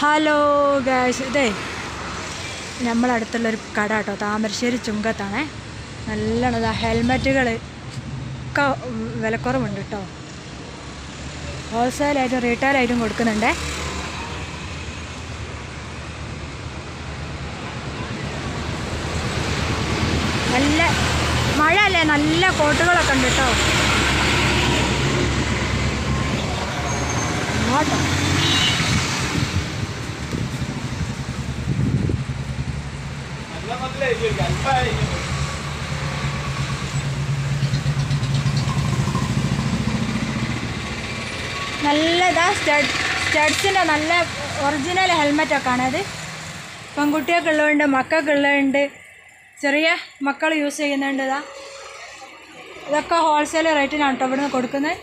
Hello guys, ഇതേ നമ്മളടുത്തുള്ളൊരു കട കേട്ടോ, താമരശ്ശേരി ചുങ്കത്താണേ. നല്ലോണം ഹെൽമെറ്റുകൾ ഒക്കെ വിലക്കുറവുണ്ട് കേട്ടോ. ഹോൾസെയിലായിട്ടും റീറ്റെയിലായിട്ടും കൊടുക്കുന്നുണ്ടേ. നല്ല മഴ അല്ലേ, നല്ല കോട്ടുകളൊക്കെ ഉണ്ട് കേട്ടോ. നല്ലതാ സ്റ്റഡ്സിൻ്റെ നല്ല ഒറിജിനൽ ഹെൽമെറ്റൊക്കെ ആണത്. പെൺകുട്ടികൾക്കുള്ളതുണ്ട്, മക്കൾക്കുള്ളതുണ്ട്, ചെറിയ മക്കൾ യൂസ് ചെയ്യുന്നുണ്ട്. ഇതൊക്കെ ഹോൾസെയിൽ റേറ്റിനാണ് കേട്ടോ ഇവിടുന്ന് കൊടുക്കുന്നത്.